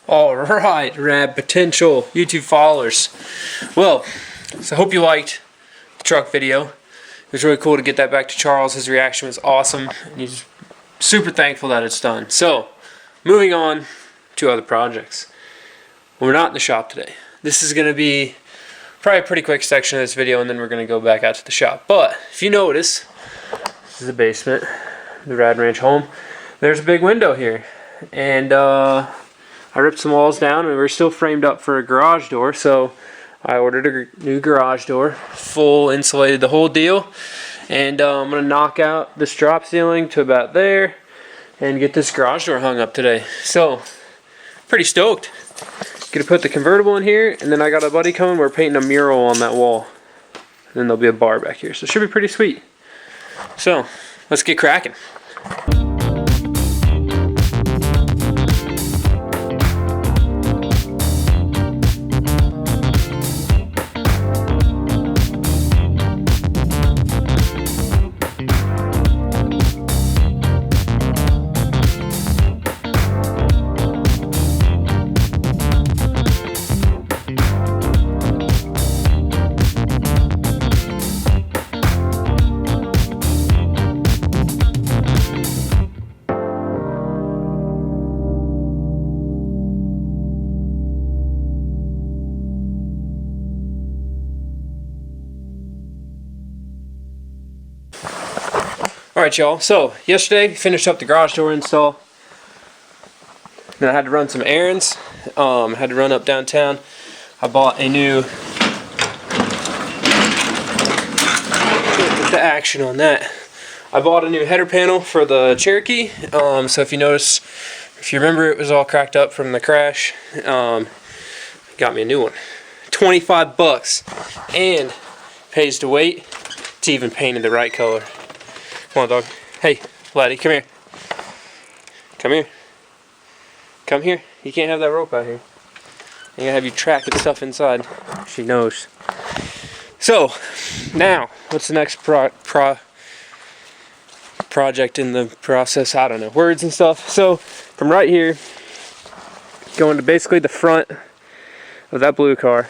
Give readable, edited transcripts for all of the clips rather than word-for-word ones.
Alright, Rad potential YouTube followers. Well, so I hope you liked the truck video. It was really cool to get that back to Charles. His reaction was awesome, and he's super thankful that it's done. So, moving on to other projects. Well, we're not in the shop today. This is going to be probably a pretty quick section of this video, and then we're going to go back out to the shop. But, if you notice, this is the basement, the Rad Ranch home. There's a big window here, and I ripped some walls down, and we're still framed up for a garage door, so I ordered a new garage door, full insulated the whole deal, and I'm going to knock out this drop ceiling to about there and get this garage door hung up today. So, pretty stoked. Gonna put the convertible in here, and then I got a buddy coming, we're painting a mural on that wall, and then there'll be a bar back here, so it should be pretty sweet. So, let's get cracking. Alright y'all, so yesterday finished up the garage door install. Then I had to run some errands. Had to run up downtown. I bought a new, the action on that. I bought a new header panel for the Cherokee. So if you notice, if you remember, it was all cracked up from the crash. Got me a new one. 25 bucks, and pays to wait. It's even painted the right color. Come on, dog. Hey, laddie, come here. Come here. Come here. You can't have that rope out here. I gotta have you tracking stuff inside. She knows. So, now, what's the next project in the process? I don't know. Words and stuff. So, from right here, going to basically the front of that blue car,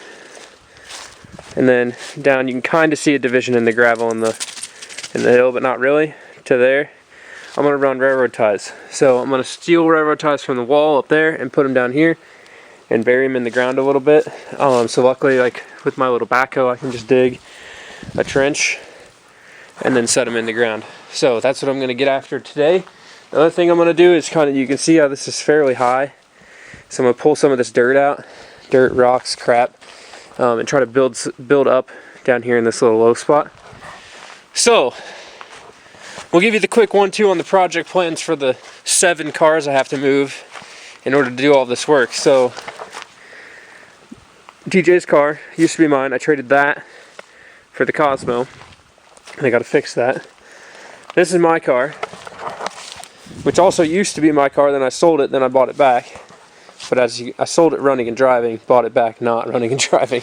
and then down, you can kind of see a division in the gravel in the hill, but not really, to there. I'm going to run railroad ties. So I'm going to steal railroad ties from the wall up there and put them down here and bury them in the ground a little bit. So luckily, like with my little backhoe, I can just dig a trench and then set them in the ground. So that's what I'm going to get after today. The other thing I'm going to do is kind of, you can see how this is fairly high. So I'm going to pull some of this dirt out, dirt, rocks, crap, and try to build up down here in this little low spot. So, we'll give you the quick 1-2 on the project plans for the 7 cars I have to move in order to do all this work. So, DJ's car used to be mine. I traded that for the Cosmo, and I got to fix that. This is my car, which also used to be my car. Then I sold it, then I bought it back. But I sold it running and driving, bought it back not running and driving.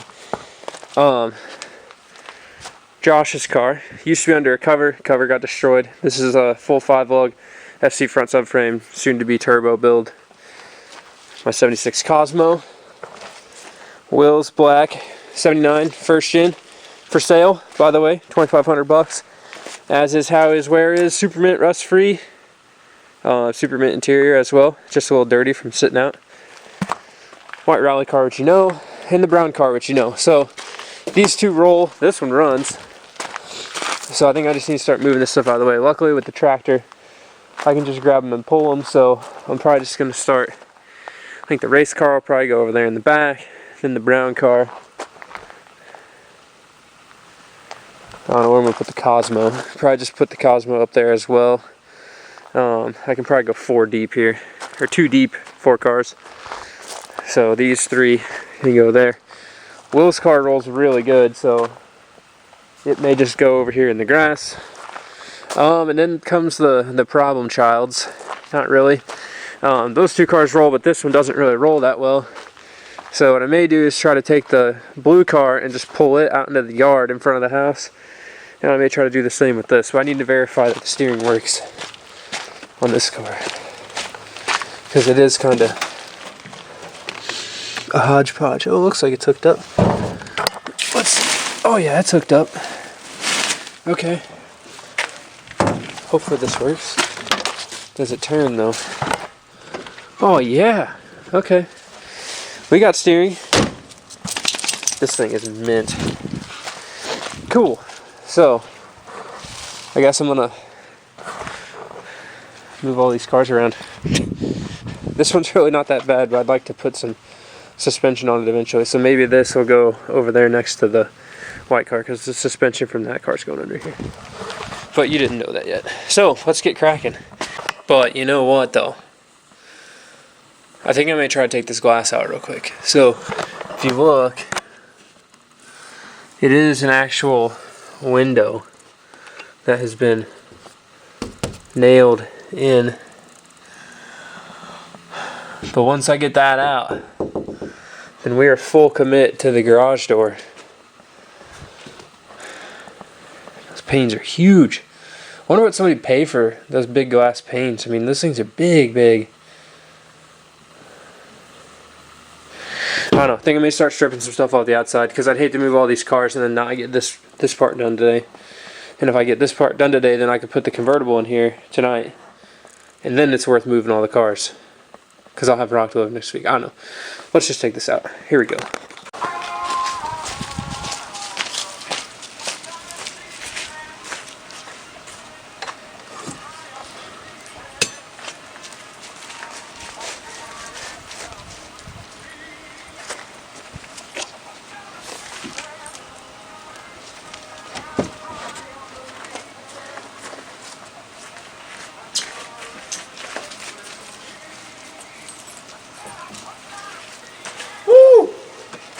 Josh's car used to be under a cover got destroyed. This is a full 5-lug FC front subframe, soon to be turbo build. My 76 Cosmo, wheels black, 79 first gen, for sale by the way, 2,500 bucks. As is how his wear is, super mint, rust free, super mint interior as well, just a little dirty from sitting out. White rally car, which you know, and the brown car, which you know. So these two roll. This one runs. So I think I just need to start moving this stuff out of the way. Luckily with the tractor, I can just grab them and pull them. So I'm probably just going to start, I think the race car will probably go over there in the back. Then the brown car. I don't know where I'm going to put the Cosmo. Probably just put the Cosmo up there as well. I can probably go 4 deep here. Or 2 deep, 4 cars. So these 3 can go there. Will's car rolls really good, so it may just go over here in the grass. And then comes the problem childs. Not really. Those 2 cars roll, but this one doesn't really roll that well. So what I may do is try to take the blue car and just pull it out into the yard in front of the house. And I may try to do the same with this, but I need to verify that the steering works on this car. Because it is kind of a hodgepodge. Oh, it looks like it's hooked up. Let's see. Oh yeah, it's hooked up. Okay. Hopefully this works. Does it turn though? Oh yeah. Okay. We got steering. This thing is mint. Cool. So, I guess I'm gonna move all these cars around. This one's really not that bad, but I'd like to put some suspension on it eventually. So maybe this will go over there next to the white car, because the suspension from that car's going under here. But you didn't know that yet. So let's get cracking. But you know what though? I think I'm gonna try to take this glass out real quick. So if you look, it is an actual window that has been nailed in. But once I get that out, then we are full commit to the garage door. Those panes are huge. I wonder what somebody paid for those big glass panes. I mean, those things are big, big. I don't know. I think I may start stripping some stuff off the outside, because I'd hate to move all these cars and then not get this part done today. And if I get this part done today, then I could put the convertible in here tonight. And then it's worth moving all the cars, because I'll have rock to live next week. I don't know. Let's just take this out. Here we go.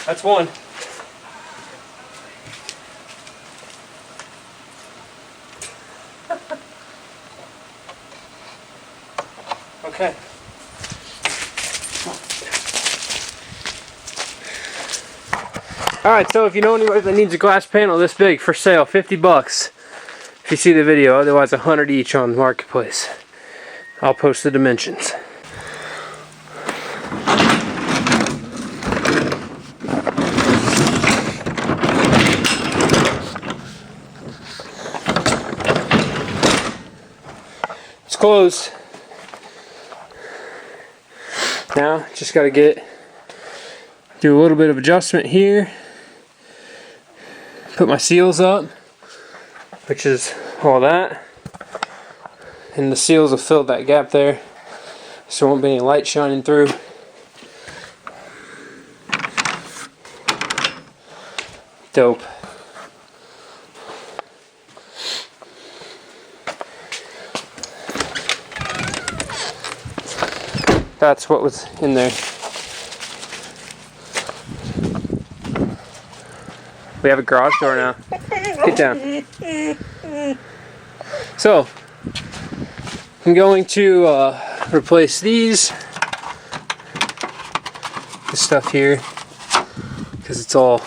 That's one. Okay. Alright, so if you know anybody that needs a glass panel this big for sale, 50 bucks. If you see the video, otherwise 100 each on Marketplace. I'll post the dimensions. Closed. Now just got to do a little bit of adjustment here, put my seals up, which is all that, and the seals will fill that gap there, so there won't be any light shining through. Dope. That's what was in there. We have a garage door now. Get down. So, I'm going to replace this stuff here, because it's all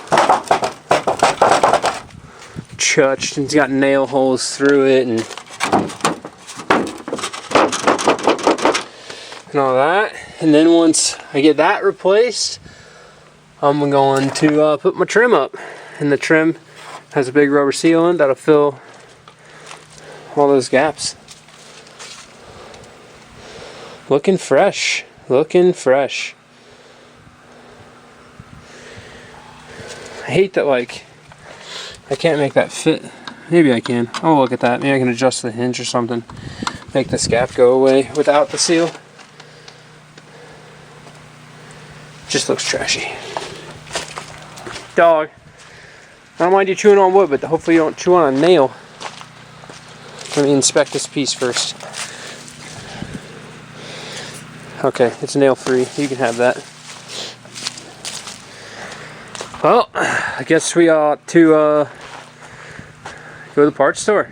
chutched and it's got nail holes through it and all that. And then once I get that replaced, I'm going to put my trim up, and the trim has a big rubber seal in that'll fill all those gaps. Looking fresh, looking fresh. I hate that, like, I can't make that fit. Maybe I can. I'll look at that. Maybe I can adjust the hinge or something, make this gap go away without the seal. Just looks trashy. Dog. I don't mind you chewing on wood, but hopefully you don't chew on a nail. Let me inspect this piece first. Okay, it's nail free. You can have that. Well, I guess we ought to go to the parts store.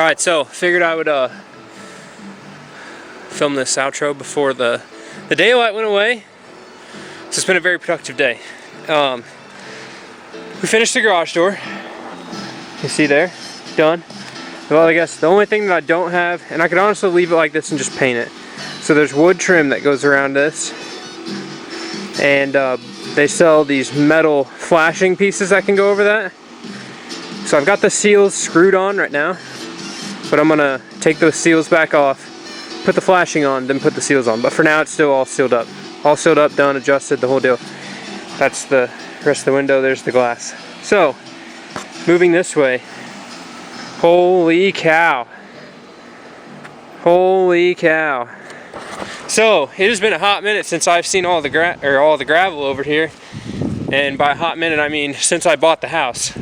Alright, so figured I would film this outro before the daylight went away. So it's been a very productive day. We finished the garage door. You see there? Done. Well, I guess the only thing that I don't have, and I could honestly leave it like this and just paint it. So there's wood trim that goes around this. And they sell these metal flashing pieces that can go over that. So I've got the seals screwed on right now. But I'm gonna take those seals back off, put the flashing on, then put the seals on. But for now it's still all sealed up. All sealed up, done, adjusted, the whole deal. That's the rest of the window, there's the glass. So, moving this way. Holy cow. Holy cow. So, it has been a hot minute since I've seen all the gravel over here. And by a hot minute, I mean since I bought the house,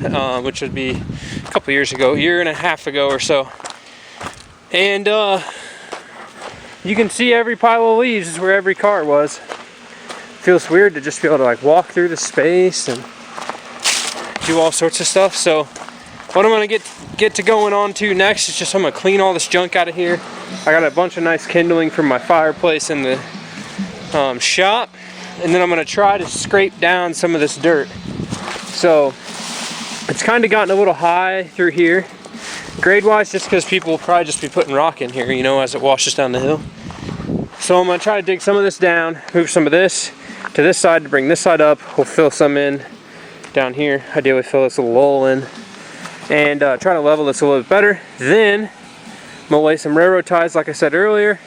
which would be a couple years ago, a year and a half ago or so. And you can see every pile of leaves is where every car was. Feels weird to just be able to like walk through the space and do all sorts of stuff. So what I'm gonna get to going on to next is just I'm gonna clean all this junk out of here. I got a bunch of nice kindling from my fireplace in the shop, and then I'm gonna try to scrape down some of this dirt. So it's kind of gotten a little high through here, grade wise, just because people will probably just be putting rock in here, you know, as it washes down the hill. So I'm gonna try to dig some of this down, move some of this to this side to bring this side up. We'll fill some in down here. Ideally fill this little lull in and try to level this a little bit better. Then I'm gonna lay some railroad ties like I said earlier.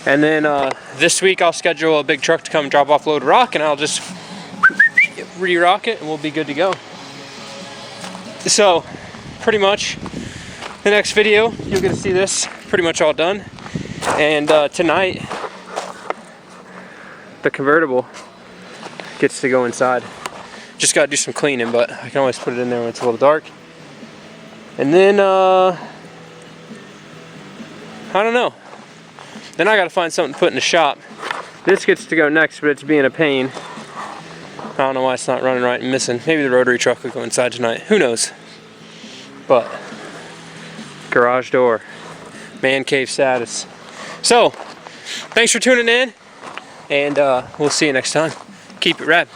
And then this week I'll schedule a big truck to come drop off load rock, and I'll just re-rock it and we'll be good to go. So pretty much the next video you'll get to see this pretty much all done. And tonight the convertible gets to go inside. Just gotta do some cleaning, but I can always put it in there when it's a little dark. And then I don't know. Then I gotta find something to put in the shop. This gets to go next, but it's being a pain. I don't know why it's not running right and missing. Maybe the rotary truck will go inside tonight. Who knows? But garage door, man cave status. So thanks for tuning in, and we'll see you next time. Keep it rad.